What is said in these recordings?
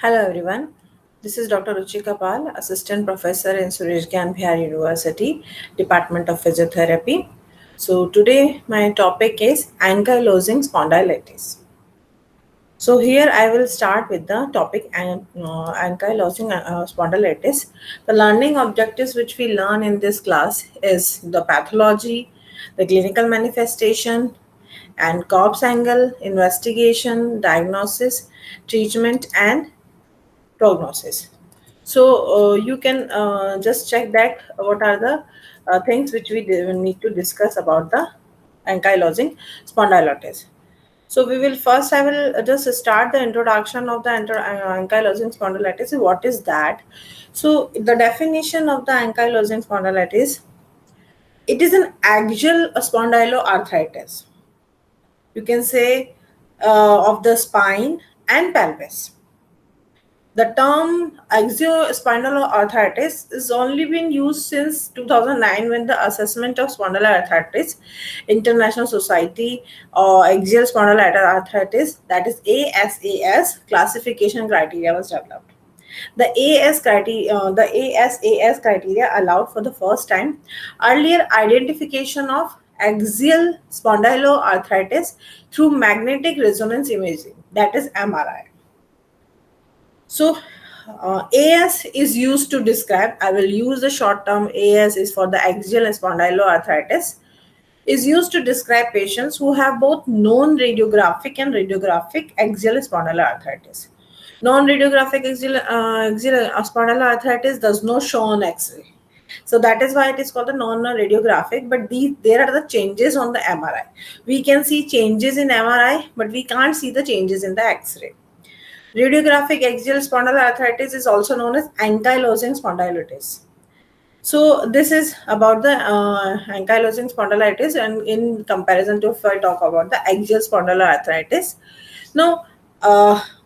Hello everyone. This is Dr. Ruchika Pal, Assistant Professor in Suresh Gyan Bihar University, Department of Physiotherapy. So today my topic is ankylosing spondylitis. So here I will start with the topic ankylosing spondylitis. The learning objectives which we learn in this class is the pathology, the clinical manifestation, and corpse angle, investigation, diagnosis, treatment, and prognosis. So you can just check that what are the things which we need to discuss about the ankylosing spondylitis. So we will first, I will just start the introduction of the ankylosing spondylitis. What is that? So the definition of the ankylosing spondylitis, it is an axial spondyloarthritis. You can say of the spine and pelvis. The term axiospinal is only been used since 2009 when the assessment of spondyloarthritis, International Society or Axial Spondyloarthritis, that is ASAS classification criteria was developed. The ASAS criteria allowed for the first time earlier identification of axial spondyloarthritis through magnetic resonance imaging, that is MRI. So, AS is used to describe, I will use the short term AS is for the axial spondyloarthritis, is used to describe patients who have both known radiographic and radiographic axial spondyloarthritis. Non-radiographic axial spondyloarthritis does not show on X-ray. So that is why it is called the non-radiographic, but there are the changes on the MRI. We can see changes in MRI, but we can't see the changes in the X-ray. Radiographic axial spondyloarthritis is also known as ankylosing spondylitis. So this is about the ankylosing spondylitis, and in comparison to if I talk about the axial spondyloarthritis. Now,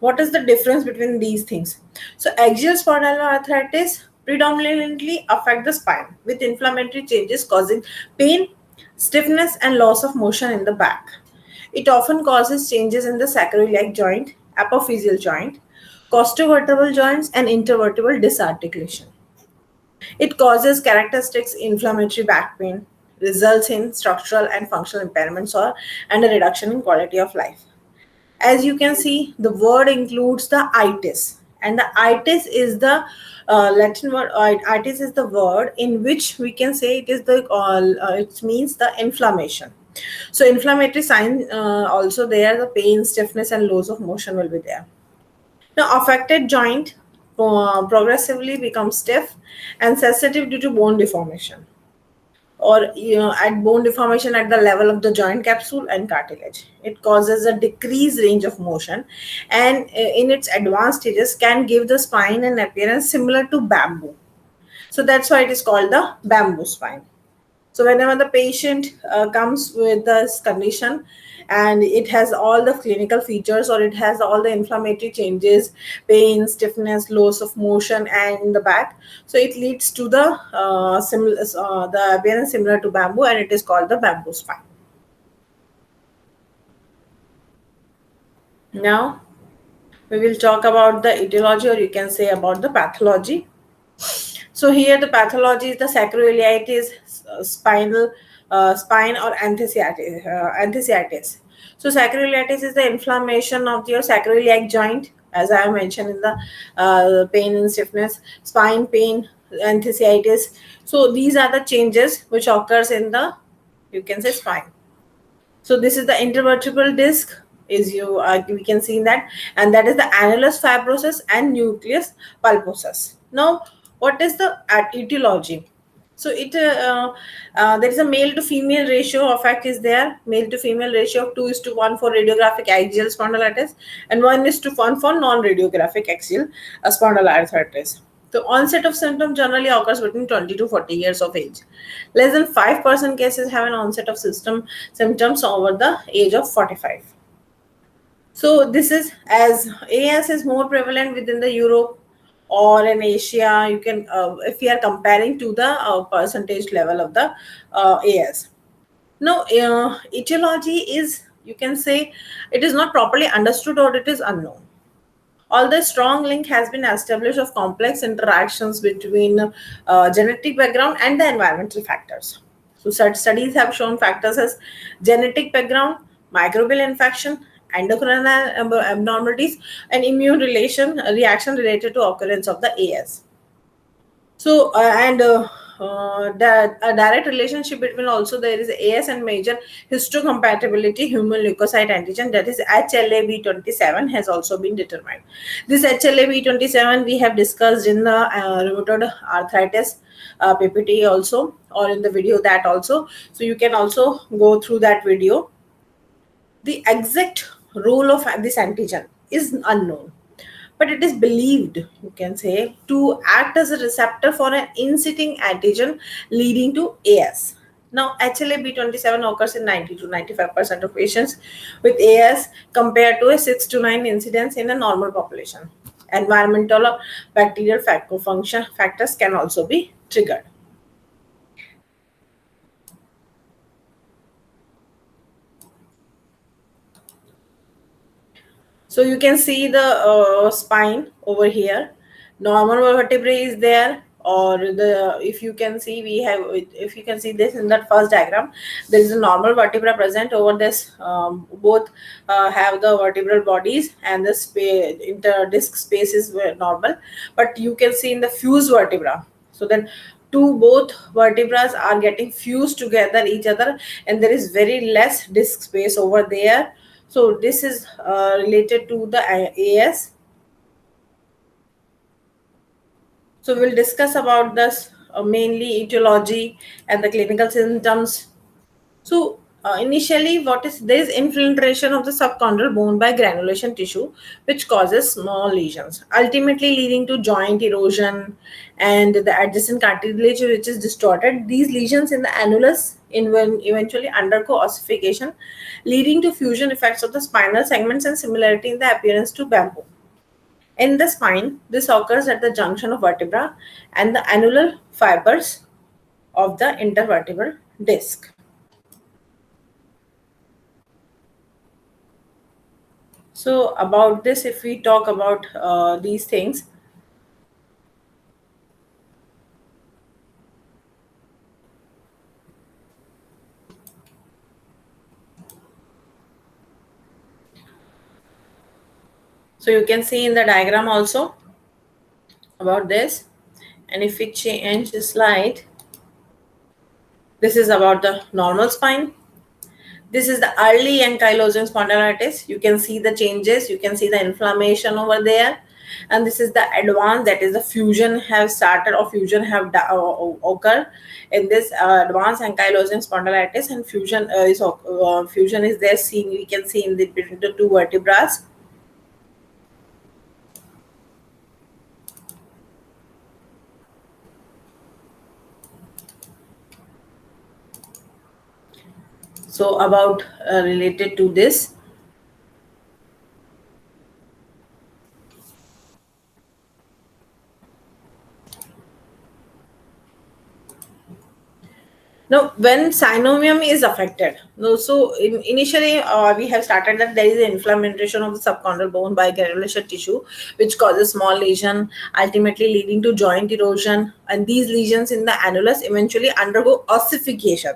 what is the difference between these things? So axial spondyloarthritis predominantly affect the spine with inflammatory changes causing pain, stiffness, and loss of motion in the back. It often causes changes in the sacroiliac joint, apophyseal joint, costovertebral joints, and intervertebral disarticulation. It causes characteristics inflammatory back pain, results in structural and functional impairments and a reduction in quality of life. As you can see, the word includes the itis, and the itis is the Latin word. Itis is the word in which we can say it is it means the inflammation. So inflammatory sign also there, the pain, stiffness, and loss of motion will be there. Now, affected joint progressively becomes stiff and sensitive due to bone deformation, or at bone deformation at the level of the joint capsule and cartilage. It causes a decreased range of motion, and in its advanced stages can give the spine an appearance similar to bamboo. So that's why it is called the bamboo spine. So whenever the patient comes with this condition and it has all the clinical features, or it has all the inflammatory changes, pain, stiffness, loss of motion, and in the back, so it leads to the appearance similar to bamboo, and it is called the bamboo spine. Now we will talk about the etiology, or you can say about the pathology. So here the pathology is the sacroiliitis, spine or enthesitis. So sacroiliitis is the inflammation of your sacroiliac joint, as I have mentioned in the pain and stiffness, spine pain, enthesitis. So these are the changes which occurs in the, you can say, spine. So this is the intervertebral disc, is we can see that, and that is the annulus fibrosus and nucleus pulposus. Now, what is the etiology? So there is a male to female ratio of fact is there. Male to female ratio of 2:1 for radiographic axial spondylitis and 1:1 for non-radiographic axial spondyloarthritis. The onset of symptom generally occurs between 20 to 40 years of age. Less than 5% cases have an onset of symptoms over the age of 45. So this is, as AS is more prevalent within the Europe or in Asia, you can if we are comparing to the percentage level of the AS. Now, etiology is, you can say, it is not properly understood or it is unknown. Although a strong link has been established of complex interactions between genetic background and the environmental factors. So, such studies have shown factors as genetic background, microbial infection, endocrine abnormalities, and immune reaction related to occurrence of the AS. So and that a direct relationship between also there is AS and major histocompatibility human leukocyte antigen, that is HLA-B27, has also been determined. This HLA-B27 we have discussed in the rheumatoid arthritis PPT also, or in the video that also. So you can also go through that video. The exact role of this antigen is unknown, but it is believed, you can say, to act as a receptor for an inciting antigen leading to AS. Now, HLA-B27 occurs in 90 to 95% of patients with AS compared to a 6 to 9 incidence in a normal population. Environmental or bacterial function factors can also be triggered. So you can see the spine over here. Normal vertebrae is there, or the if you can see we have, if you can see this in that first diagram, there is a normal vertebra present over this. Both have the vertebral bodies, and the interdisc space is normal, but you can see in the fused vertebra. So then both vertebrae are getting fused together each other, and there is very less disc space over there. So this is related to the AS. So we'll discuss about this mainly etiology and the clinical symptoms. So initially, what is there is infiltration of the subchondral bone by granulation tissue, which causes small lesions, ultimately leading to joint erosion and the adjacent cartilage, which is distorted. These lesions in the annulus eventually undergo ossification, leading to fusion effects of the spinal segments and similarity in the appearance to bamboo. In the spine, this occurs at the junction of vertebra and the annular fibers of the intervertebral disc. So about this, if we talk about these things, so you can see in the diagram also about this. And if we change the slide, this is about the normal spine. This is the early ankylosing spondylitis. You can see the changes, you can see the inflammation over there. And this is the advanced, that is the fusion have started or fusion have occurred in this advanced ankylosing spondylitis, and fusion is there seen, we can see in between the two vertebrae. So about related to this, now, when synovium is affected, no, so initially we have started that there is an inflammation of the subchondral bone by granulation tissue, which causes small lesion, ultimately leading to joint erosion, and these lesions in the annulus eventually undergo ossification,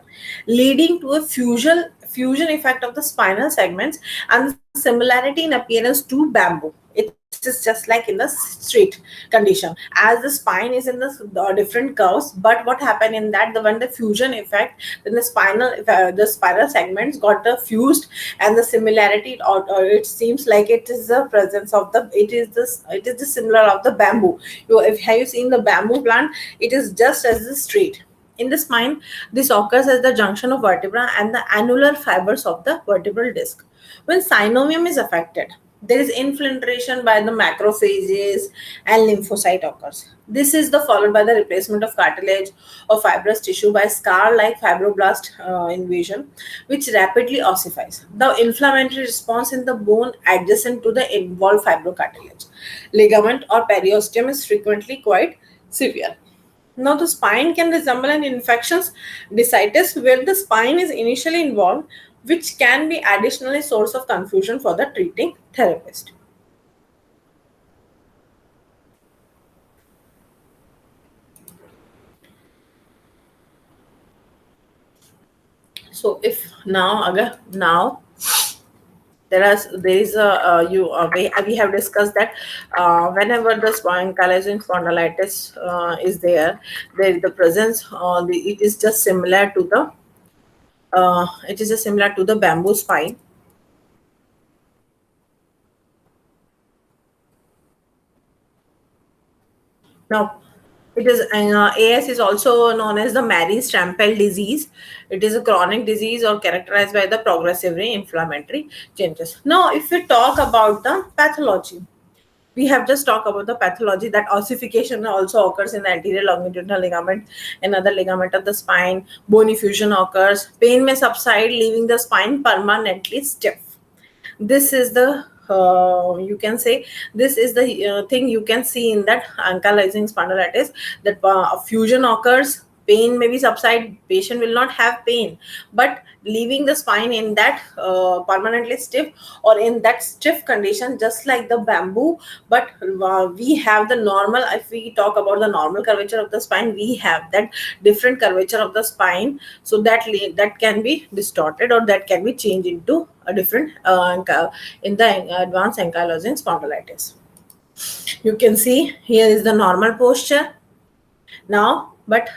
leading to a fusion effect of the spinal segments and similarity in appearance to bamboo. It is just like in the straight condition, as the spine is in the different curves, but what happened in that, when the fusion effect, then the spiral segments got fused, and the similarity, or it seems like it is the presence of the, it is the similar of the bamboo. If have you seen the bamboo plant, it is just as the straight. In the spine, this occurs at the junction of vertebra and the annular fibers of the vertebral disc. When synovium is affected, there is infiltration by the macrophages and lymphocyte occurs. This is the followed by the replacement of cartilage or fibrous tissue by scar-like fibroblast invasion, which rapidly ossifies. The inflammatory response in the bone adjacent to the involved fibrocartilage, ligament or periosteum is frequently quite severe. Now, the spine can resemble an infectious bursitis where the spine is initially involved, which can be additionally source of confusion for the treating therapist. So if now agar now there is a we have discussed that whenever the ankylosing spondylitis is there, there is the presence it is just similar to the bamboo spine. Now, it is AS is also known as the Marie-Stempel disease. It is a chronic disease or characterized by the progressively inflammatory changes. Now, if we talk about the pathology, we have just talked about the pathology that ossification also occurs in the anterior longitudinal ligament, another ligament of the spine. Bony fusion occurs. Pain may subside, leaving the spine permanently stiff. This is the you can say this is the thing you can see in that ankylosing spondylitis, that fusion occurs, pain maybe subside, patient will not have pain, but leaving the spine in that permanently stiff or in that stiff condition just like the bamboo. But we have the normal, if we talk about the normal curvature of the spine, we have that different curvature of the spine, so that that can be distorted or that can be changed into a different in the advanced ankylosing spondylitis. You can see here is the normal posture now, but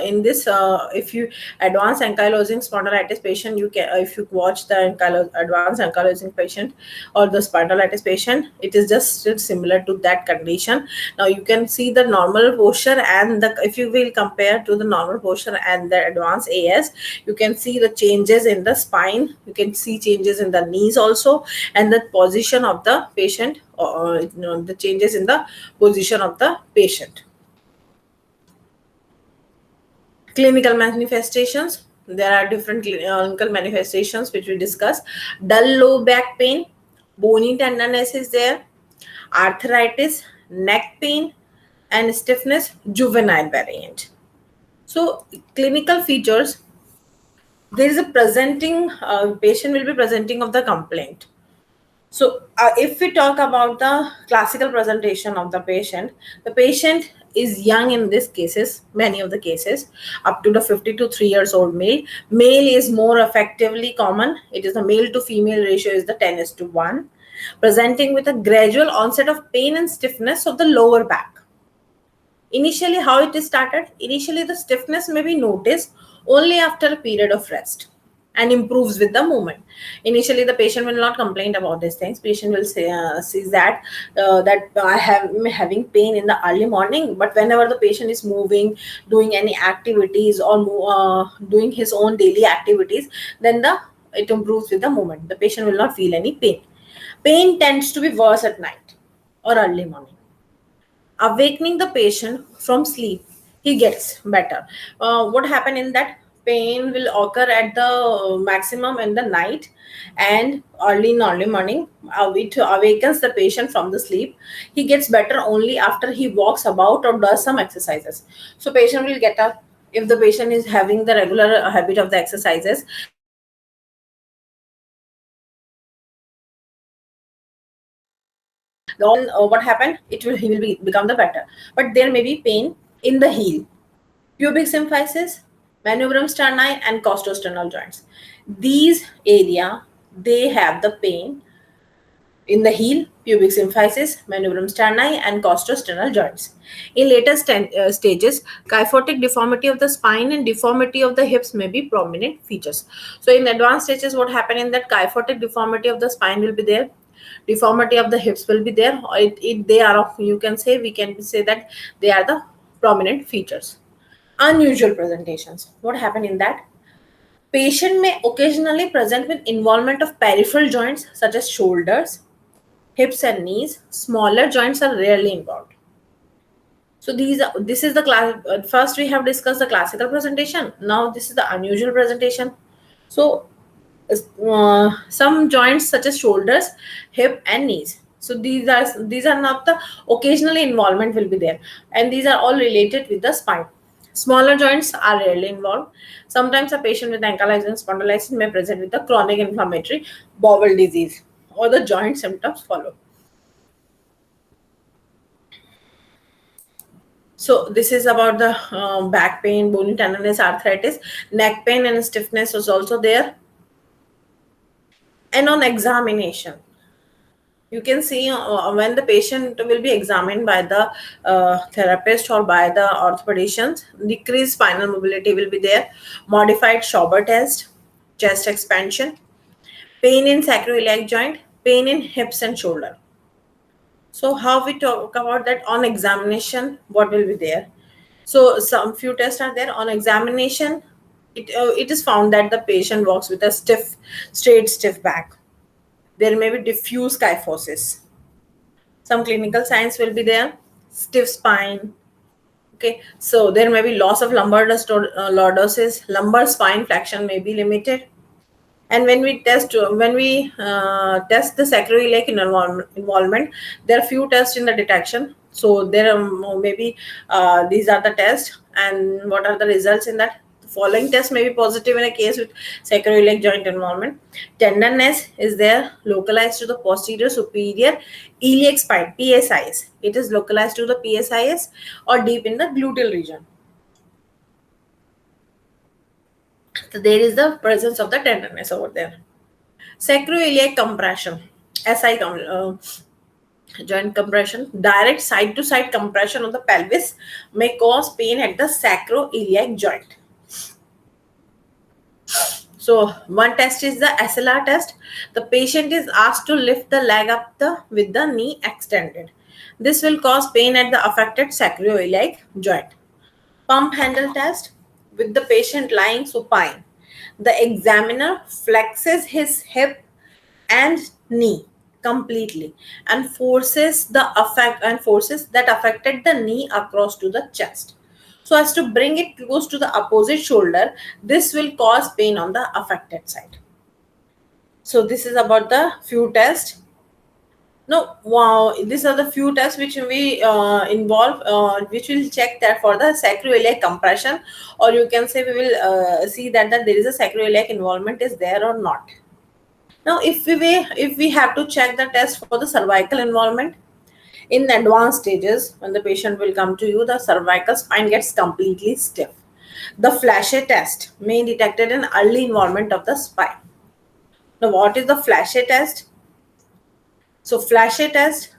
in this if you advanced ankylosing spondylitis patient, you can if you watch the advanced ankylosing patient or the spondylitis patient, it is just still similar to that condition. Now you can see the normal posture, and the if you will compare to the normal posture and the advanced AS, you can see the changes in the spine, you can see changes in the knees also, and the position of the patient, or the changes in the position of the patient. Clinical manifestations, there are different clinical manifestations which we discuss. Dull low back pain, bony tenderness is there, arthritis, neck pain, and stiffness, juvenile variant. So clinical features, there is a presenting patient will be presenting of the complaint. So, if we talk about the classical presentation of the patient is young in these cases, many of the cases, up to the 50 to 3 years old male. Male is more effectively common. It is the male to female ratio is the 10 is to 1. Presenting with a gradual onset of pain and stiffness of the lower back. Initially, how it is started? Initially, the stiffness may be noticed only after a period of rest and improves with the movement. Initially, the patient will not complain about these things. Patient will say, sees that I have having pain in the early morning, but whenever the patient is moving, doing any activities or doing his own daily activities, then it improves with the movement. The patient will not feel any pain. Pain tends to be worse at night or early morning. Awakening the patient from sleep, he gets better. What happened in that, pain will occur at the maximum in the night and early morning. It awakens the patient from the sleep. He gets better only after he walks about or does some exercises. So patient will get up if the patient is having the regular habit of the exercises. Then what happened, he will become the better. But there may be pain in the heel, pubic symphysis, manubrium sterni, and costosternal joints. These area, they have the pain in the heel, pubic symphysis, manubrium sterni, and costosternal joints. In later stages, kyphotic deformity of the spine and deformity of the hips may be prominent features. So in advanced stages, what happened in that, kyphotic deformity of the spine will be there, deformity of the hips will be there. They are, you can say, we can say that they are the prominent features. Unusual presentations, what happened in that, patient may occasionally present with involvement of peripheral joints such as shoulders, hips, and knees. Smaller joints are rarely involved. So this is the class. First we have discussed the classical presentation, now this is the unusual presentation. So some joints such as shoulders, hip, and knees, so these are not the occasionally involvement will be there, and these are all related with the spine. Smaller joints are rarely involved. Sometimes a patient with ankylosing spondylitis may present with a chronic inflammatory bowel disease or the joint symptoms follow. So this is about the back pain, bony tenderness, arthritis, neck pain and stiffness is also there. And on examination, you can see when the patient will be examined by the therapist or by the orthopedicians, decreased spinal mobility will be there, modified Schauber test, chest expansion, pain in sacroiliac joint, pain in hips and shoulder. So how we talk about that on examination, what will be there? So some few tests are there on examination. It is found that the patient walks with a stiff back. There may be diffuse kyphosis. Some clinical signs will be there. Stiff spine. Okay, so there may be loss of lumbar lordosis. Lumbar spine flexion may be limited. And when we test the sacroiliac involvement, there are few tests in the detection. So there are maybe these are the tests, and what are the results in that? The following test may be positive in a case with sacroiliac joint involvement. Tenderness is there, localized to the posterior superior iliac spine, PSIS. It is localized to the PSIS or deep in the gluteal region. So there is the presence of the tenderness over there. Sacroiliac compression, joint compression, direct side to side compression of the pelvis may cause pain at the sacroiliac joint. So one test is the SLR test. The patient is asked to lift the leg up with the knee extended. This will cause pain at the affected sacroiliac joint. Pump handle test, with the patient lying supine. The examiner flexes his hip and knee completely and forces that affected the knee across to the chest, so as to bring it close to the opposite shoulder. This will cause pain on the affected side. So this is about the few tests. No, wow, these are the few tests which we involve, which will check that for the sacroiliac compression, or you can say we will see that there is a sacroiliac involvement is there or not. Now, if we have to check the test for the cervical involvement, in advanced stages, when the patient will come to you, the cervical spine gets completely stiff. The Flache test may detect an early involvement of the spine. Now, what is the Flache test? So, Flache test,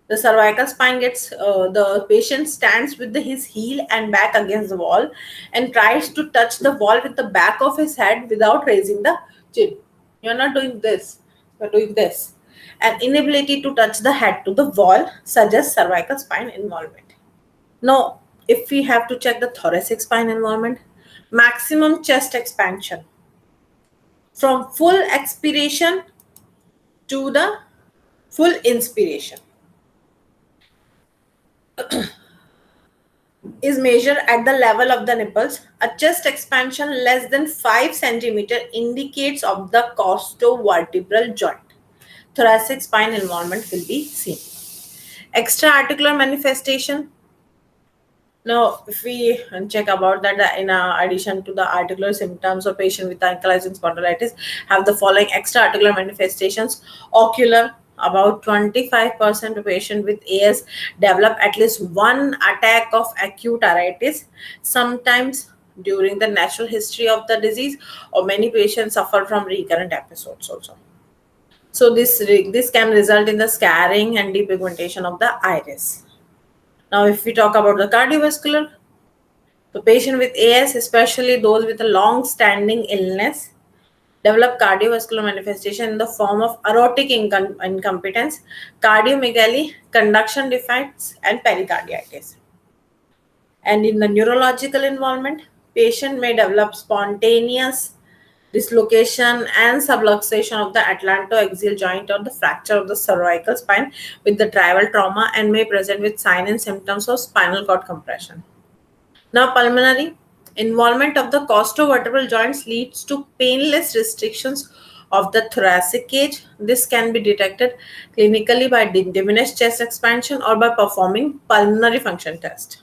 the cervical spine gets, the patient stands with his heel and back against the wall and tries to touch the wall with the back of his head without raising the chin. You're not doing this, you're doing this. An inability to touch the head to the wall suggests cervical spine involvement. Now, if we have to check the thoracic spine involvement, maximum chest expansion from full expiration to the full inspiration is measured at the level of the nipples. A chest expansion less than 5 centimeter indicates of the costovertebral joint. Thoracic spine involvement will be seen. Extra-articular manifestation. Now, if we check about that, in addition to the articular symptoms of patient with ankylosing spondylitis, have the following extra-articular manifestations. Ocular, about 25% of patients with AS develop at least one attack of acute iritis, sometimes during the natural history of the disease, or many patients suffer from recurrent episodes also. So this can result in the scarring and depigmentation of the iris. Now, if we talk about the cardiovascular, the patient with AS, especially those with a long-standing illness, develop cardiovascular manifestation in the form of aortic incompetence, cardiomegaly, conduction defects, and pericarditis. And in the neurological involvement, patient may develop spontaneous dislocation and subluxation of the atlantoaxial joint or the fracture of the cervical spine with the tribal trauma, and may present with signs and symptoms of spinal cord compression. Now, pulmonary involvement of the costovertebral joints leads to painless restrictions of the thoracic cage. This can be detected clinically by diminished chest expansion or by performing pulmonary function test.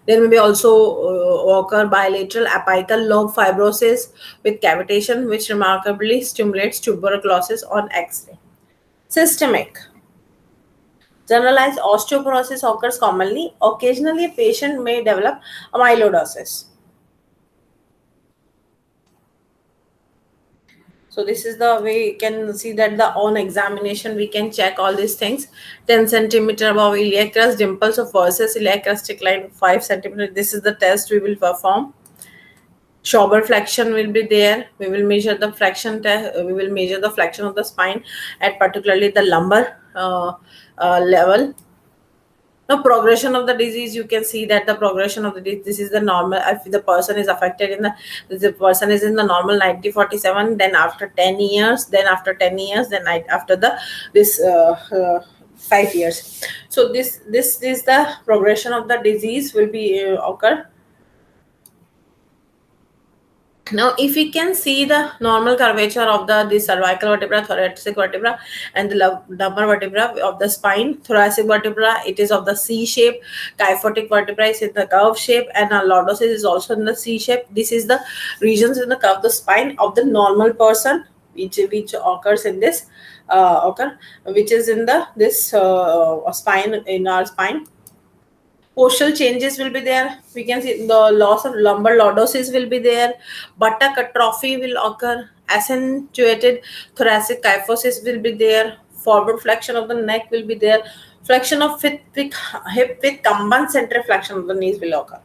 There may be also occur bilateral apical lobe fibrosis with cavitation, which remarkably stimulates tuberculosis on X-ray. Systemic. Generalized osteoporosis occurs commonly. Occasionally, a patient may develop amyloidosis. So this is the way you can see that the on examination we can check all these things. 10 centimeter above iliac crest, dimples of versus iliac crest decline 5 centimeter. This is the test we will perform. Shoulder flexion will be there. We will measure the flexion. We will measure the flexion of the spine at particularly the lumbar level. The progression of the disease, you can see that the progression of the disease, this is the normal. If the person is affected in the person is in the normal 90-47, then after 10 years, then after 10 years, then after the this 5 years. So this is the progression of the disease will be occur. Now, if we can see the normal curvature of the cervical vertebra, thoracic vertebra, and the lumbar vertebra of the spine, thoracic vertebra, it is of the C shape, kyphotic vertebra is in the curve shape, and lordosis is also in the C shape. This is the regions in the curve, the spine of the normal person, which occurs in this which is in the this spine in our spine. Postural changes will be there. We can see the loss of lumbar lordosis will be there. Buttock atrophy will occur. Accentuated thoracic kyphosis will be there. Forward flexion of the neck will be there. Flexion of hip with combined central flexion of the knees will occur.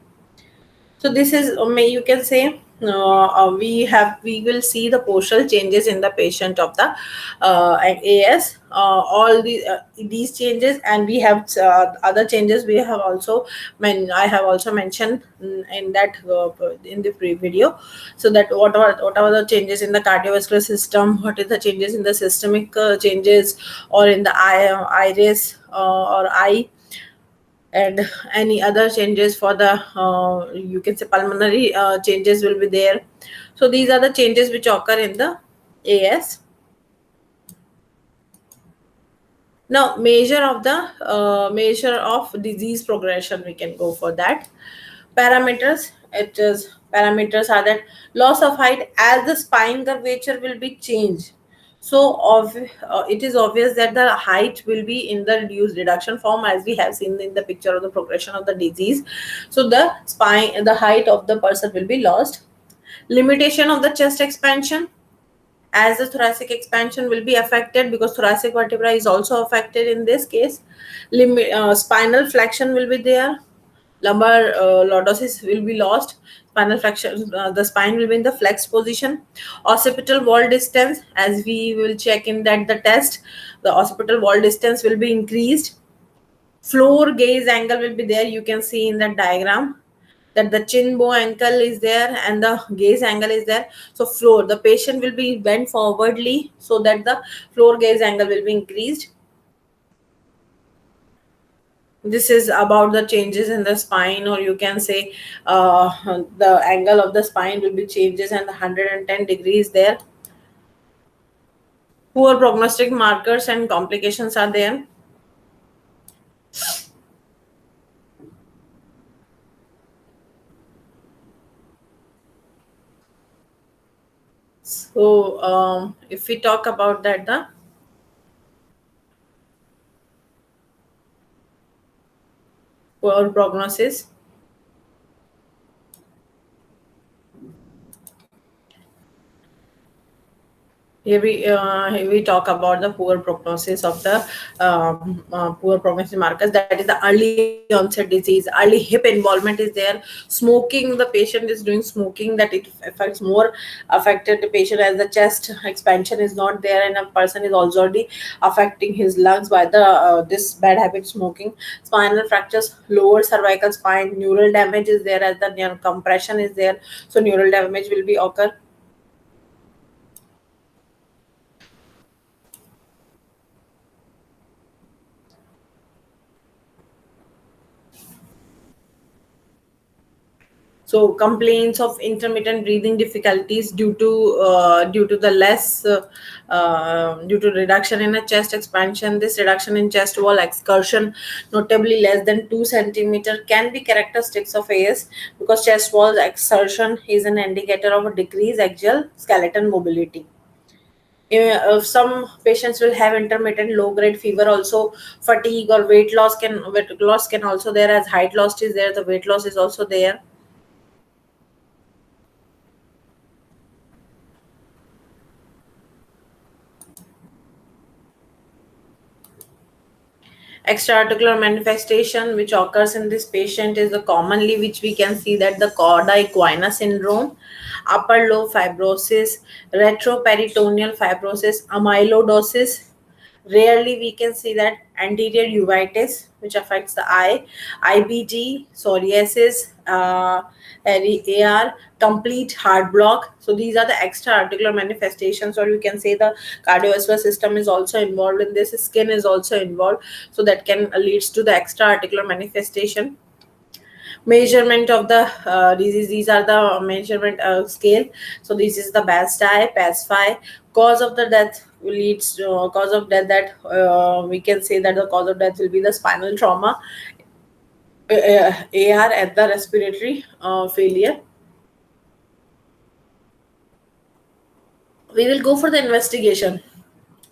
So this is you can say we will see the postural changes in the patient of the AS. All these changes, and we have other changes. We have also I have also mentioned in that in the video. So that what are the changes in the cardiovascular system? What is the changes in the systemic changes, or in the iris or eye, and any other changes for the you can say pulmonary changes will be there. So these are the changes which occur in the AS. Now, measure of disease progression, we can go for that. Parameters, it is parameters are that loss of height as the spine curvature will be changed. So it is obvious that the height will be in the reduction form, as we have seen in the picture of the progression of the disease. So the height of the person will be lost. Limitation of the chest expansion, as the thoracic expansion will be affected, because thoracic vertebra is also affected in this case. Spinal flexion will be there. Lumbar lordosis will be lost. Spinal flexion, the spine will be in the flexed position. Occipital wall distance, as we will check in that the test, the occipital wall distance will be increased. Floor gaze angle will be there. You can see in that diagram that the chin bow ankle is there and the gaze angle is there. So floor, the patient will be bent forwardly so that the floor gaze angle will be increased. This is about the changes in the spine, or you can say the angle of the spine will be changes and the 110 degrees there. Poor prognostic markers and complications are there. So if we talk about that, the poor prognosis. Here we talk about the poor prognosis of the poor prognosis markers. That is the early onset disease, early hip involvement is there. Smoking, the patient is doing smoking, that it affects more affected the patient, as the chest expansion is not there, and a person is already affecting his lungs by the this bad habit smoking. Spinal fractures, lower cervical spine, neural damage is there, as the compression is there. So neural damage will be occur. So complaints of intermittent breathing difficulties due to the less due to reduction in a chest expansion. This reduction in chest wall excursion, notably less than 2 centimeter, can be characteristics of AS, because chest wall exertion is an indicator of a decreased axial skeleton mobility. Some patients will have intermittent low grade fever also. Fatigue or weight loss can also there, as height loss is there, the weight loss is also there. Extraarticular manifestation which occurs in this patient is the commonly which we can see that the cauda equina syndrome, upper lobe fibrosis, retroperitoneal fibrosis, amyloidosis. Rarely we can see that anterior uveitis, which affects the eye, IBD, psoriasis, AR, complete heart block. So these are the extra-articular manifestations, or you can say the cardiovascular system is also involved in this. Skin is also involved, so that can leads to the extra-articular manifestation. Measurement of the disease, these are the measurement scale. So this is the BASDI, PASFI. Cause of the death leads to cause of death, that we can say that the cause of death will be the spinal trauma, AR at the respiratory failure. We will go for the investigation,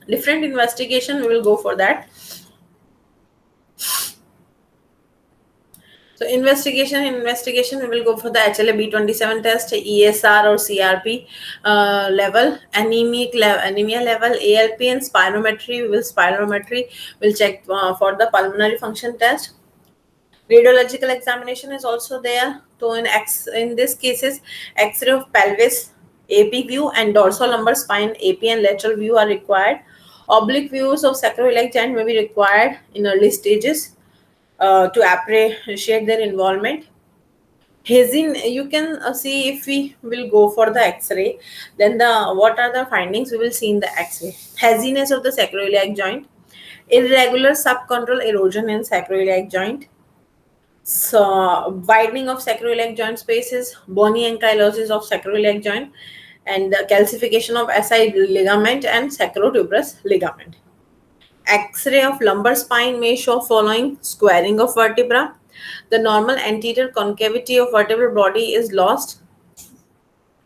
different investigation we will go for that. So investigation, we will go for the HLA-B27 test, ESR or CRP level, anemia level, ALP, and spirometry. Spirometry will check for the pulmonary function test. Radiological examination is also there. So in this cases, X-ray of pelvis, AP view, and dorsal-lumbar spine, AP and lateral view are required. Oblique views of sacroiliac joint may be required in early stages to appreciate their involvement. Hazing, you can see if we will go for the X-ray, then the what are the findings we will see in the X-ray. Haziness of the sacroiliac joint, irregular subchondral erosion in sacroiliac joint, so widening of sacroiliac joint spaces, bony ankylosis of sacroiliac joint, and the calcification of SI ligament and sacrotuberous ligament. X-ray of lumbar spine may show following: squaring of vertebra, the normal anterior concavity of vertebral body is lost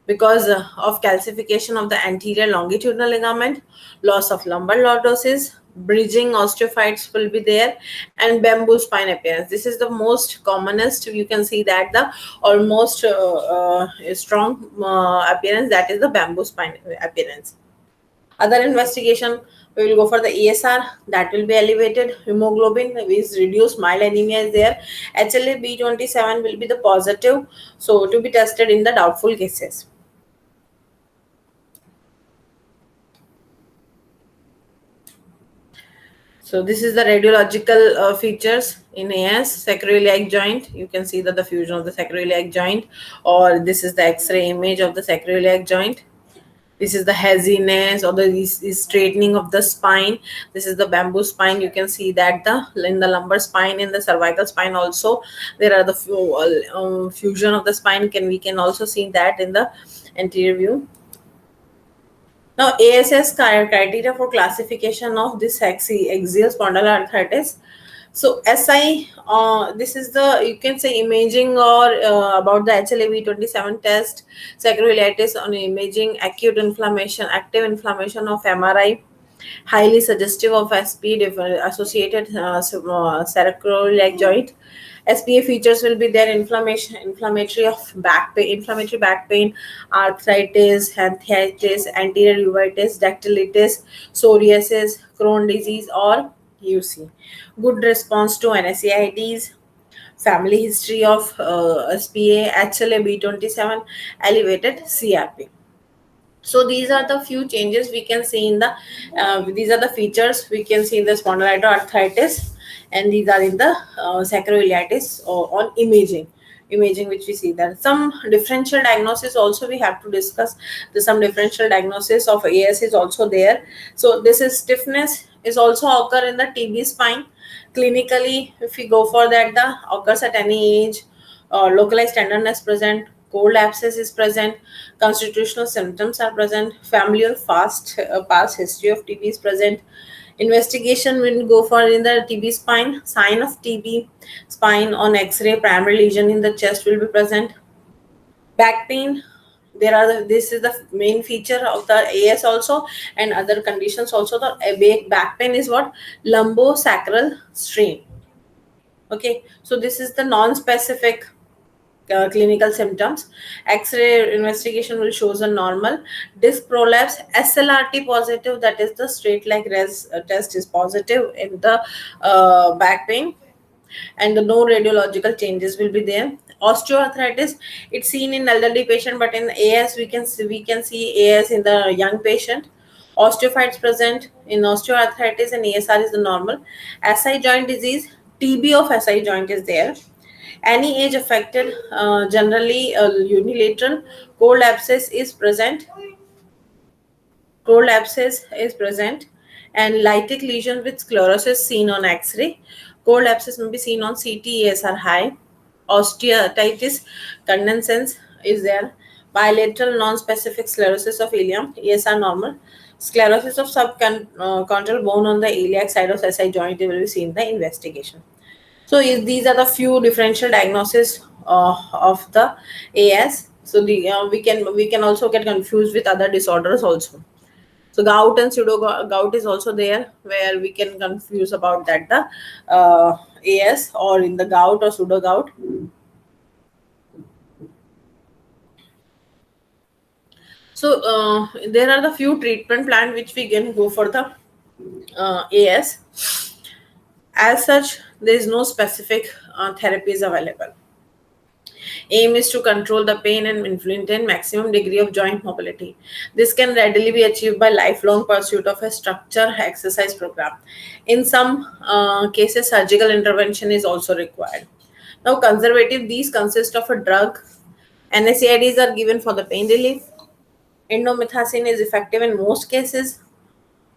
because of calcification of the anterior longitudinal ligament, loss of lumbar lordosis, bridging osteophytes will be there, and bamboo spine appearance. This is the most commonest. You can see that the almost strong appearance, that is the bamboo spine appearance. Other investigation, we will go for the ESR, that will be elevated. Hemoglobin is reduced, mild anemia is there. HLA-B27 will be the positive, so to be tested in the doubtful cases. So this is the radiological features in AS sacroiliac joint. You can see that the fusion of the sacroiliac joint, or this is the X-ray image of the sacroiliac joint. This is the haziness or the straightening of the spine. This is the bamboo spine. You can see that in the lumbar spine, in the cervical spine also there are the fusion of the spine. We can also see that in the anterior view. Now, ASS criteria for classification of this axial spondyloarthritis. So, SI, this is the, you can say, imaging or about the HLA-B27 test, sacroiliitis on imaging, acute inflammation, active inflammation of MRI, highly suggestive of SP associated sacroiliac joint. SPA features will be there: inflammatory back pain, arthritis, pancreatitis, anterior uveitis, dactylitis, psoriasis, Crohn disease, or UC. Good response to NSAIDs, family history of SPA, HLA-B27, elevated CRP. So these are the few changes we can see in the these are the features we can see in the spondyloarthritis, and these are in the sacroiliitis on imaging which we see that. Some differential diagnosis also we have to discuss. There's some differential diagnosis of AS is also there. So this is stiffness is also occur in the TB spine. Clinically, if we go for that, the occurs at any age, localized tenderness present, cold abscess is present, constitutional symptoms are present, family or past history of TB is present. Investigation will go for in the TB spine, sign of TB spine on X-ray, primary lesion in the chest will be present. Back pain, This is the main feature of the AS also, and other conditions also. The back pain is what? Lumbosacral strain. Okay, so this is the non-specific clinical symptoms. X-ray investigation will shows a normal disc prolapse, SLRT positive, that is the straight leg test is positive in the back pain, and the no radiological changes will be there. Osteoarthritis, it's seen in elderly patient, but in AS we can see AS in the young patient. Osteophytes present in osteoarthritis, and ASR is the normal. SI joint disease, TB of SI joint is there. Any age affected, generally unilateral. Cold abscess is present. Cold abscess is present, and lytic lesion with sclerosis seen on X-ray. Cold abscess may be seen on CT, AS are high. Osteoarthritis condensans is there. Bilateral non-specific sclerosis of ilium, AS are normal. Sclerosis of subchondral bone on the iliac side of SI joint will be seen in the investigation. So these are the few differential diagnosis of the AS. So we can also get confused with other disorders also. So gout and pseudo gout is also there, where we can confuse about that the AS or in the gout or pseudo gout. So there are the few treatment plan which we can go for the AS. As such, there is no specific therapies available. Aim is to control the pain and maintain maximum degree of joint mobility. This can readily be achieved by lifelong pursuit of a structured exercise program. In some cases, surgical intervention is also required. Now, conservative, these consist of a drug. NSAIDs are given for the pain relief. Indomethacin is effective in most cases.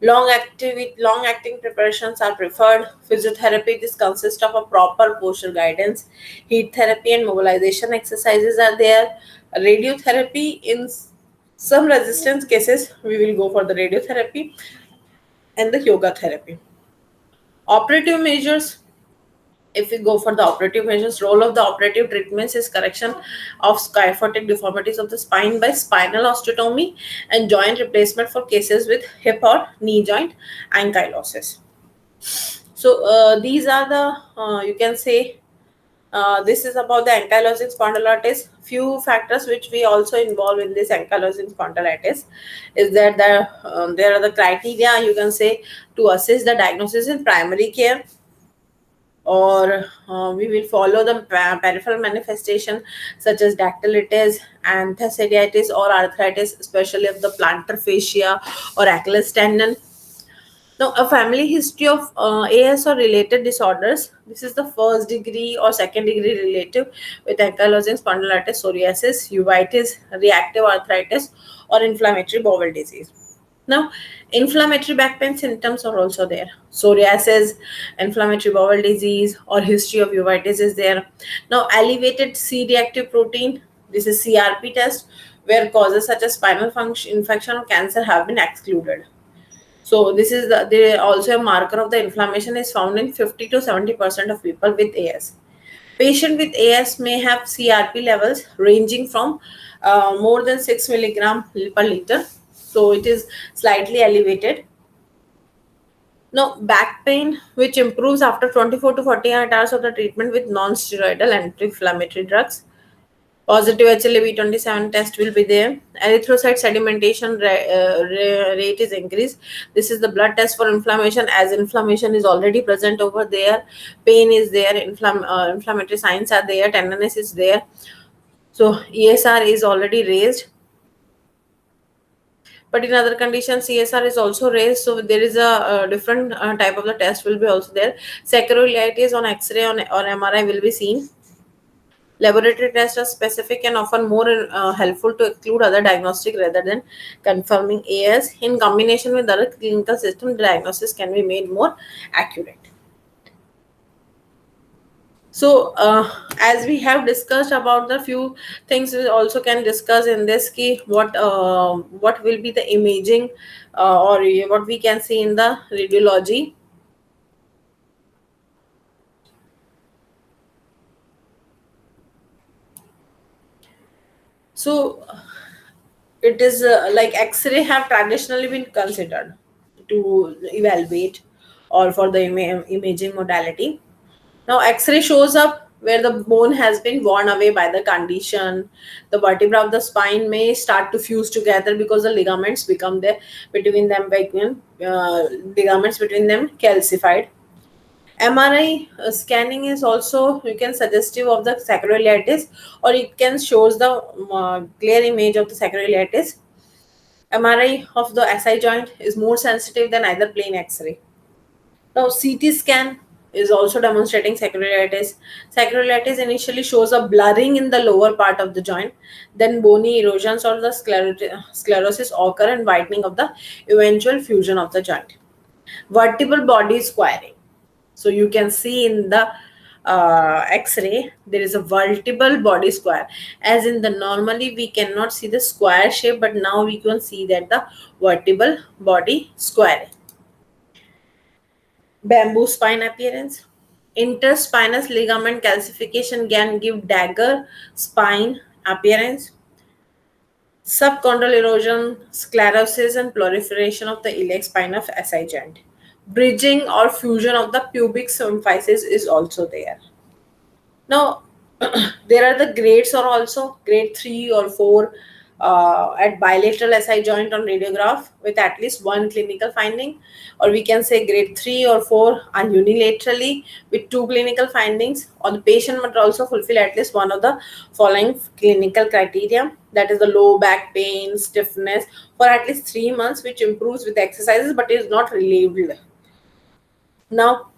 Long acting preparations are preferred. Physiotherapy, this consists of a proper posture guidance. Heat therapy and mobilization exercises are there. Radiotherapy, in some resistance cases, we will go for the radiotherapy and the yoga therapy. Operative measures, if we go for the operative measures, role of the operative treatments is correction of kyphotic deformities of the spine by spinal osteotomy and joint replacement for cases with hip or knee joint ankylosis. So these are the you can say this is about the ankylosing spondylitis. Few factors which we also involve in this ankylosing spondylitis is that there are the criteria, you can say, to assess the diagnosis in primary care, or we will follow the peripheral manifestation such as dactylitis, anthesiditis, or arthritis, especially of the plantar fascia or Achilles tendon. Now, a family history of AS or related disorders. This is the first degree or second degree relative with ankylosing spondylitis, psoriasis, uveitis, reactive arthritis, or inflammatory bowel disease. Now, inflammatory back pain symptoms are also there. Psoriasis, inflammatory bowel disease, or history of uveitis is there. Now, elevated C-reactive protein. This is CRP test, where causes such as spinal function infection or cancer have been excluded. So this is the also a marker of the inflammation is found in 50 to 70% of people with AS. Patient with AS may have CRP levels ranging from more than 6 milligram per liter. So it is slightly elevated. Now, back pain, which improves after 24 to 48 hours of the treatment with non-steroidal anti-inflammatory drugs. Positive HLA-B27 test will be there. Erythrocyte sedimentation rate is increased. This is the blood test for inflammation, as inflammation is already present over there. Pain is there. Inflammatory signs are there. Tenderness is there. So ESR is already raised. But in other conditions, CSR is also raised. So there is a different type of the test will be also there. Sacroiliitis on X-ray or MRI will be seen. Laboratory tests are specific and often more helpful to exclude other diagnostic rather than confirming AS. In combination with other clinical system, diagnosis can be made more accurate. So, as we have discussed about the few things, we also can discuss in this key what will be the imaging or what we can see in the radiology. So, It is like X-ray have traditionally been considered to evaluate or for the imaging modality. Now, X-ray shows up where the bone has been worn away by the condition. The vertebra of the spine may start to fuse together because the ligaments become there between them, ligaments between them calcified. MRI scanning is also, you can, suggestive of the sacroiliitis, or it can shows the clear image of the sacroiliitis. MRI of the SI joint is more sensitive than either plain X-ray. Now, CT scan is also demonstrating sacroiliitis. Sacroiliitis initially shows a blurring in the lower part of the joint, then bony erosions or the sclerosis occur and widening of the eventual fusion of the joint. Vertebral body squaring. So you can see in the X-ray there is a vertebral body square. As in the normally we cannot see the square shape, but now we can see that the vertebral body square. Bamboo spine appearance. Interspinous ligament calcification can give dagger spine appearance. Subchondral erosion, sclerosis, and proliferation of the iliac spine of SI joint. Bridging or fusion of the pubic symphysis is also there. Now, there are the grades are also grade 3 or 4 at bilateral SI joint on radiograph with at least one clinical finding, or we can say grade 3 or 4 are unilaterally with two clinical findings, or the patient must also fulfill at least one of the following clinical criteria, that is the low back pain, stiffness for at least 3 months, which improves with exercises but is not relieved. Now,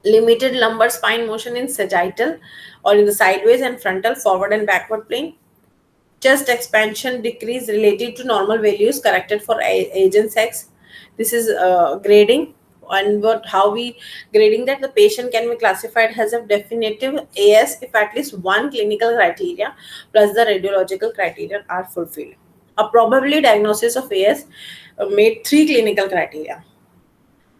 limited lumbar spine motion in sagittal or in the sideways and frontal, forward and backward plane. Chest expansion decrease related to normal values corrected for age and sex. This is grading, and what how we grading that the patient can be classified as a definitive AS if at least one clinical criteria plus the radiological criteria are fulfilled. A probability diagnosis of AS made three clinical criteria.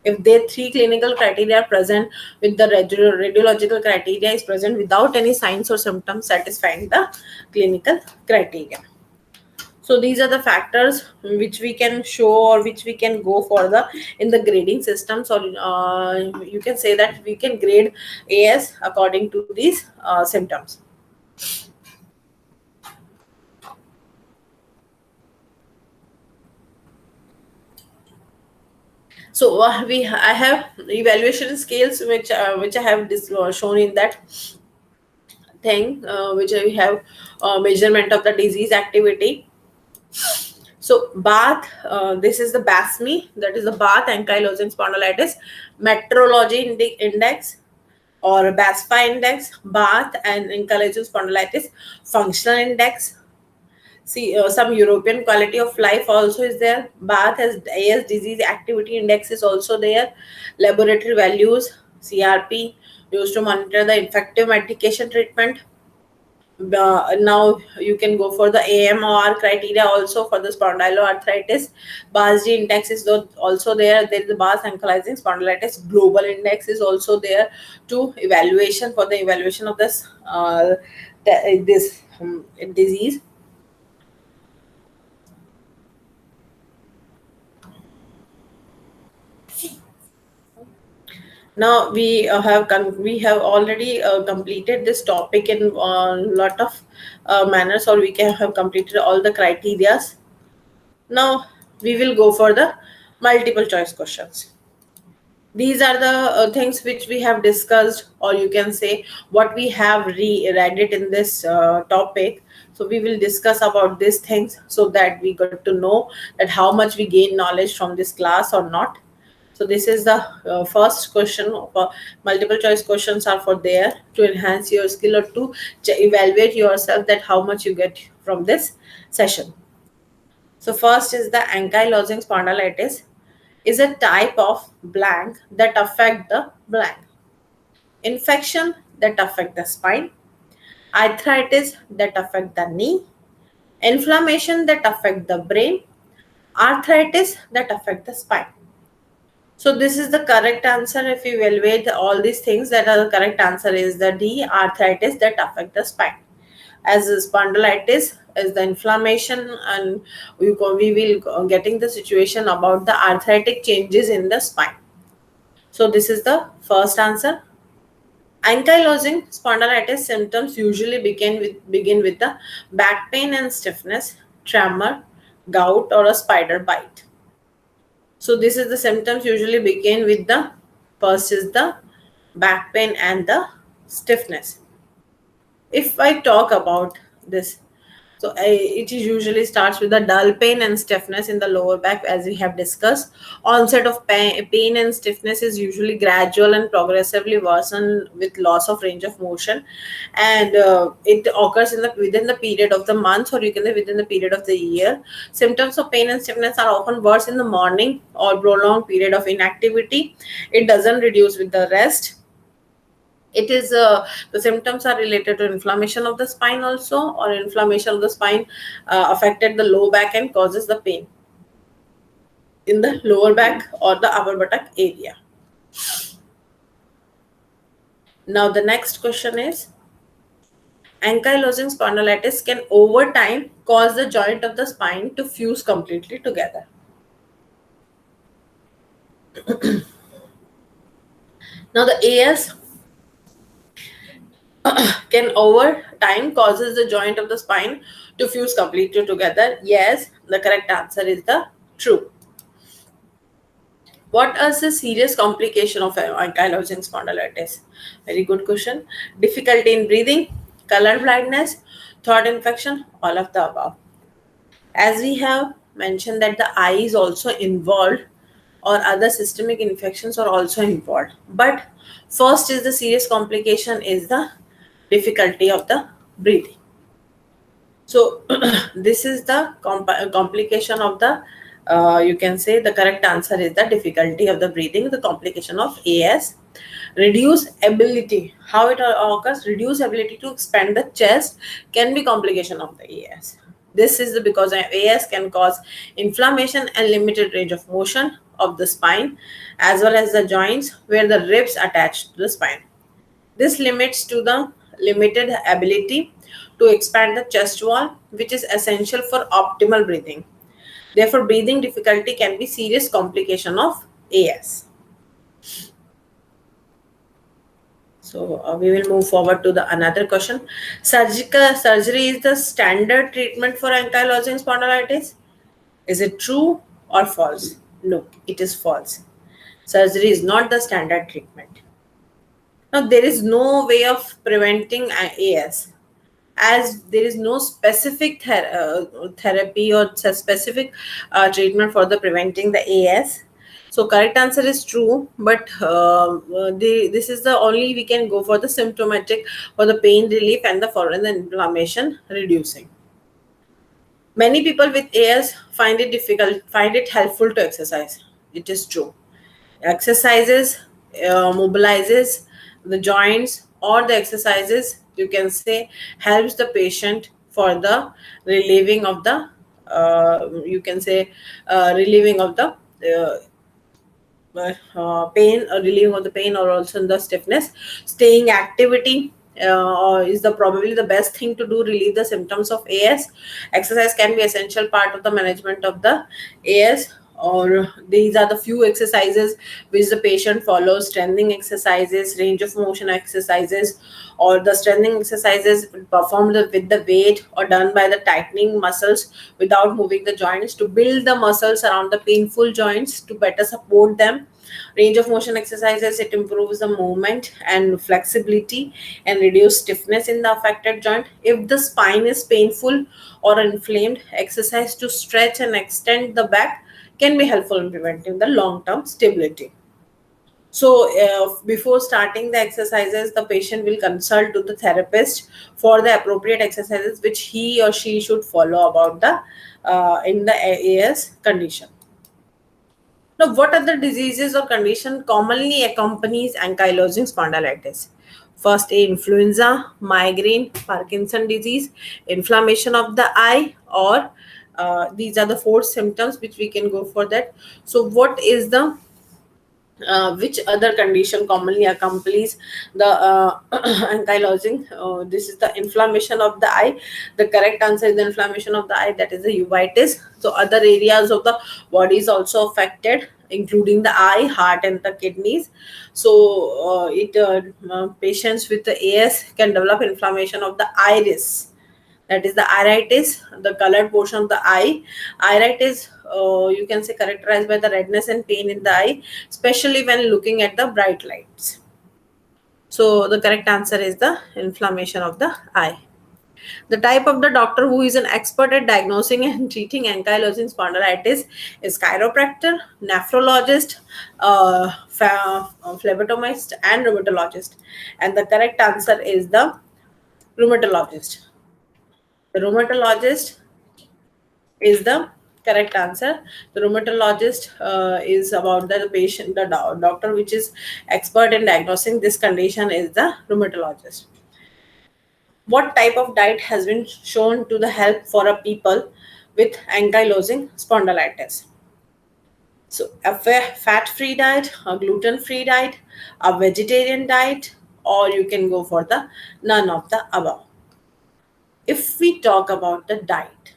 If their three clinical criteria are present with the radiological criteria is present without any signs or symptoms satisfying the clinical criteria. So these are the factors which we can show or which we can go for the in the grading systems, or you can say that we can grade AS according to these symptoms. So I have evaluation scales which I have shown in that thing, which we have measurement of the disease activity. So Bath, this is the BASMI, that is the Bath ankylosing spondylitis metrology index, or BASFA index, Bath and ankylosing spondylitis functional index. See, some European quality of life also is there. Bath has AS disease activity index is also there. Laboratory values, CRP, used to monitor the effective medication treatment. Now you can go for the AMR criteria also for the spondyloarthritis. BASG index is also there. There is the Bath ankylosing spondylitis global index is also there to evaluation for the evaluation of this disease. Now we have already completed this topic in a lot of manners, or we can have completed all the criterias. Now we will go for the multiple choice questions. These are the things which we have discussed, or you can say what we have read it in this topic. So we will discuss about these things so that we got to know that how much we gain knowledge from this class or not. So this is the first question. Multiple choice questions are for there to enhance your skill or to evaluate yourself that how much you get from this session. So first is the ankylosing spondylitis is a type of blank that affect the blank. Infection that affect the spine, arthritis that affect the knee, inflammation that affect the brain, arthritis that affect the spine. So this is the correct answer. If you evaluate all these things, that are the correct answer is the D, arthritis that affect the spine. as spondylitis is the inflammation, and we will getting the situation about the arthritic changes in the spine. So this is the first answer. Ankylosing spondylitis symptoms usually begin with the back pain and stiffness, tremor, gout, or a spider bite. So this is the symptoms usually begin with the first is the back pain and the stiffness. If I talk about this, so it usually starts with the dull pain and stiffness in the lower back, as we have discussed. Onset of pain and stiffness is usually gradual and progressively worsen with loss of range of motion, and it occurs in the within the period of the month, or you can say within the period of the year. Symptoms of pain and stiffness are often worse in the morning or prolonged period of inactivity. It doesn't reduce with the rest. It is the symptoms are related to inflammation of the spine also, or inflammation of the spine affected the low back and causes the pain in the lower back or the upper buttock area. Now the next question is, ankylosing spondylitis can over time cause the joint of the spine to fuse completely together. Now the AS can over time causes the joint of the spine to fuse completely together. Yes, the correct answer is the true. What is the serious complication of ankylosing spondylitis? Very good question. Difficulty in breathing, color blindness, throat infection, all of the above. As we have mentioned that the eye is also involved, or other systemic infections are also involved. But first is the serious complication is the difficulty of the breathing. So this is the complication of the, you can say the correct answer is the difficulty of the breathing, the complication of AS. Reduce ability, how it occurs, reduce ability to expand the chest can be complication of the AS. This is because AS can cause inflammation and limited range of motion of the spine, as well as the joints where the ribs attach to the spine. This limits to the limited ability to expand the chest wall, which is essential for optimal breathing. Therefore, breathing difficulty can be serious complication of AS. So we will move forward to the another question. Surgical surgery is the standard treatment for ankylosing spondylitis. Is it true or false? No, it is false. Surgery is not the standard treatment. Now, there is no way of preventing AS, as there is no specific therapy or specific treatment for the preventing the AS. So correct answer is true, but this is the only we can go for the symptomatic, for the pain relief and the foreign inflammation reducing. Many people with AS find it helpful to exercise. It is true. Exercises mobilizes the joints, or the exercises, you can say, helps the patient for the relieving of the, you can say, relieving of the pain, or relieving of the pain, or also in the stiffness. Staying activity is the probably the best thing to do, relieve the symptoms of AS. Exercise can be essential part of the management of the AS, or these are the few exercises which the patient follows: strengthening exercises, range of motion exercises, or the strengthening exercises performed with the weight or done by the tightening muscles without moving the joints, to build the muscles around the painful joints to better support them. Range of motion exercises, it improves the movement and flexibility and reduce stiffness in the affected joint. If the spine is painful or inflamed, exercise to stretch and extend the back can be helpful in preventing the long-term stability. So, before starting the exercises, the patient will consult to the therapist for the appropriate exercises which he or she should follow about the in the AS condition. Now, what other diseases or condition commonly accompanies ankylosing spondylitis? First, influenza, migraine, Parkinson disease, inflammation of the eye, or these are the four symptoms which we can go for that. So, what is the Which other condition commonly accompanies the ankylosing? This is the inflammation of the eye. The correct answer is the inflammation of the eye, that is the uveitis. So other areas of the body is also affected, including the eye, heart, and the kidneys. So it patients with the AS can develop inflammation of the iris, that is the iritis, the colored portion of the eye. Iritis, you can say, characterized by the redness and pain in the eye, especially when looking at the bright lights. So the correct answer is the inflammation of the eye. The type of the doctor who is an expert at diagnosing and treating ankylosing spondylitis is chiropractor, nephrologist, phlebotomist, and rheumatologist. And the correct answer is the rheumatologist. The rheumatologist is the correct answer. The rheumatologist is about the patient, the doctor which is expert in diagnosing this condition is the rheumatologist. What type of diet has been shown to the help for a people with ankylosing spondylitis? So a fat-free diet, a gluten-free diet, a vegetarian diet, or you can go for the none of the above. If we talk about the diet,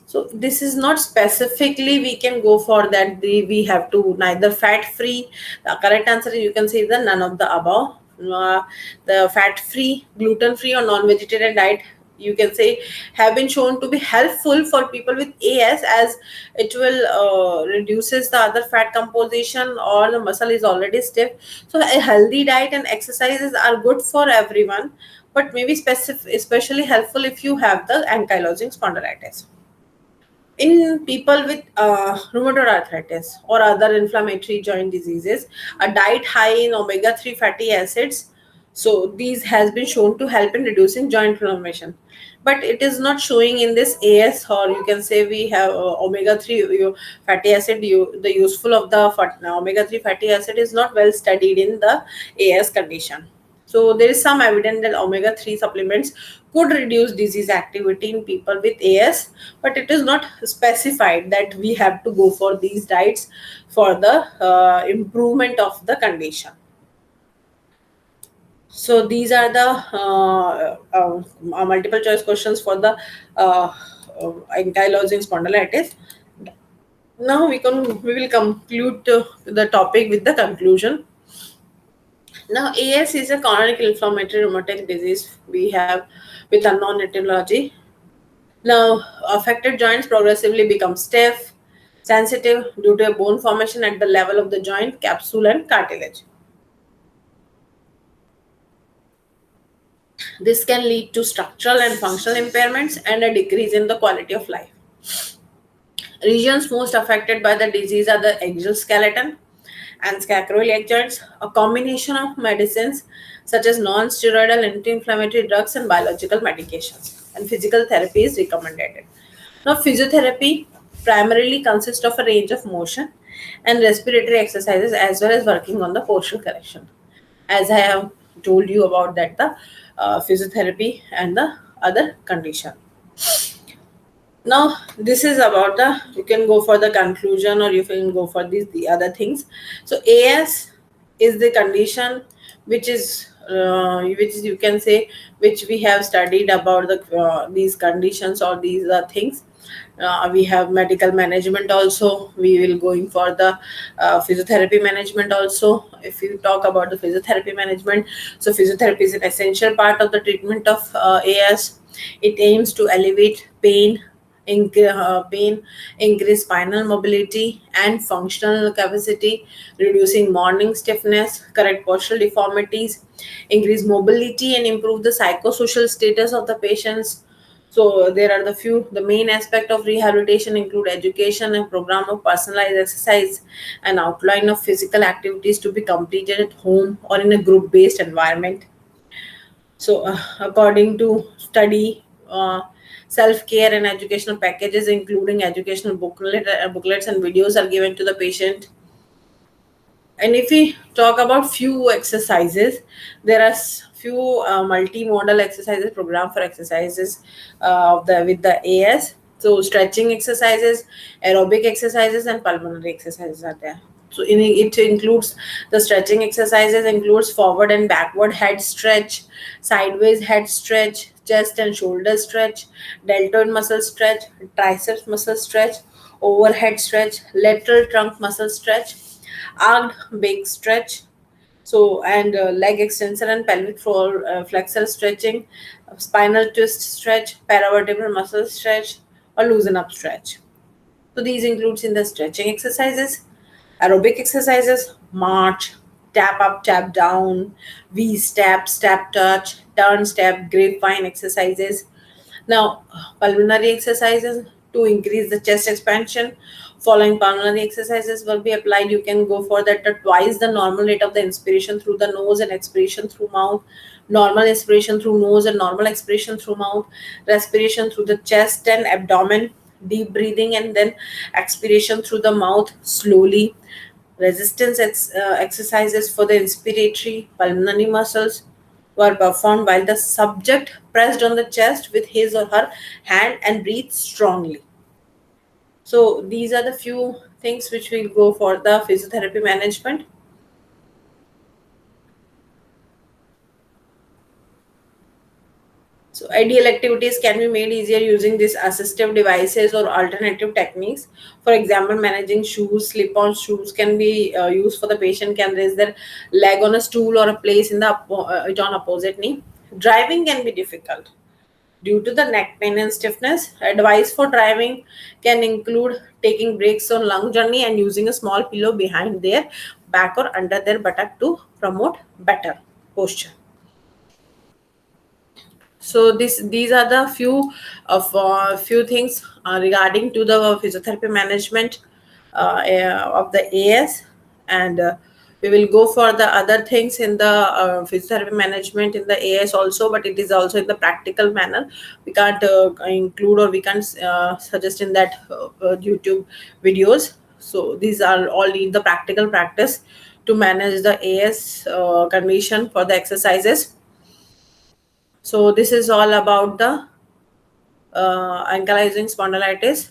so this is not specifically we can go for that. We have to neither fat free. The correct answer is, you can say, the none of the above. The fat free, gluten free, or non vegetarian diet, you can say, have been shown to be helpful for people with AS, as it will reduces the other fat composition or the muscle is already stiff. So a healthy diet and exercises are good for everyone, but maybe specific, especially helpful if you have the ankylosing spondylitis. In people with rheumatoid arthritis or other inflammatory joint diseases, a diet high in omega-3 fatty acids, so these has been shown to help in reducing joint inflammation. But it is not showing in this AS, or you can say we have omega-3 fatty acid. The useful of the omega-3 fatty acid is not well studied in the AS condition. So there is some evidence that omega-3 supplements could reduce disease activity in people with AS, but it is not specified that we have to go for these diets for the improvement of the condition. So these are the multiple choice questions for the ankylosing spondylitis. Now we will conclude the topic with the conclusion. Now, AS is a chronic inflammatory rheumatic disease we have with unknown etiology. Now, affected joints progressively become stiff, sensitive due to a bone formation at the level of the joint, capsule, and cartilage. This can lead to structural and functional impairments and a decrease in the quality of life. Regions most affected by the disease are the axial skeleton and sacroiliac joints. A combination of medicines such as non-steroidal anti-inflammatory drugs and biological medications and physical therapy is recommended. Now, physiotherapy primarily consists of a range of motion and respiratory exercises as well as working on the posture correction. As I have told you about that, the physiotherapy and the other condition. Now this is about the, you can go for the conclusion or you can go for these the other things. So AS is the condition which is you can say, which we have studied about the these conditions or these are things. We have medical management also. We will going for the physiotherapy management also. If you talk about the physiotherapy management, so physiotherapy is an essential part of the treatment of AS. It aims to alleviate pain, increase spinal mobility and functional capacity, reducing morning stiffness, correct postural deformities, increase mobility, and improve the psychosocial status of the patients. So there are the main aspect of rehabilitation include education and program of personalized exercise and outline of physical activities to be completed at home or in a group based environment. So, according to study, self-care and educational packages, including educational booklets and videos, are given to the patient. And if we talk about few exercises, there are few multimodal exercises program for exercises of the with the AS. So, stretching exercises, aerobic exercises, and pulmonary exercises are there. So it includes the stretching exercises includes forward and backward head stretch, sideways head stretch, chest and shoulder stretch, deltoid muscle stretch, triceps muscle stretch, overhead stretch, lateral trunk muscle stretch, arched back stretch. So and leg extensor and pelvic floor flexor stretching, spinal twist stretch, paravertebral muscle stretch, or loosen up stretch. So these includes in the stretching exercises, aerobic exercises, march, tap up, tap down, V step, step touch, turn step, grapevine exercises. Now, pulmonary exercises to increase the chest expansion. Following pulmonary exercises will be applied. You can go for that twice the normal rate of the inspiration through the nose and expiration through mouth. Normal inspiration through nose and normal expiration through mouth. Respiration through the chest and abdomen. Deep breathing and then expiration through the mouth slowly. Resistance exercises for the inspiratory pulmonary muscles were performed while the subject pressed on the chest with his or her hand and breathed strongly. So these are the few things which will go for the physiotherapy management. So ideal activities can be made easier using these assistive devices or alternative techniques. For example, managing shoes, slip-on shoes can be used for the patient can raise their leg on a stool or a place in the it on opposite knee. Driving can be difficult due to the neck pain and stiffness. Advice for driving can include taking breaks on long journey and using a small pillow behind their back or under their buttock to promote better posture. So these are the few things regarding to the physiotherapy management of the AS, and we will go for the other things in the physiotherapy management in the AS also, but it is also in the practical manner. We can't include or we can't suggest in that YouTube videos. So these are all need the practical practice to manage the AS condition for the exercises. So this is all about the ankylosing spondylitis.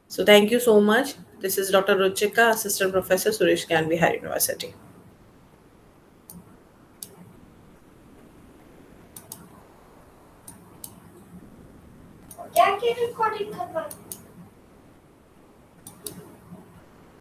So thank you so much. This is Dr. Ruchika, Assistant Professor, Suresh Ganvi, Bihar University. क्या क्या recording करवा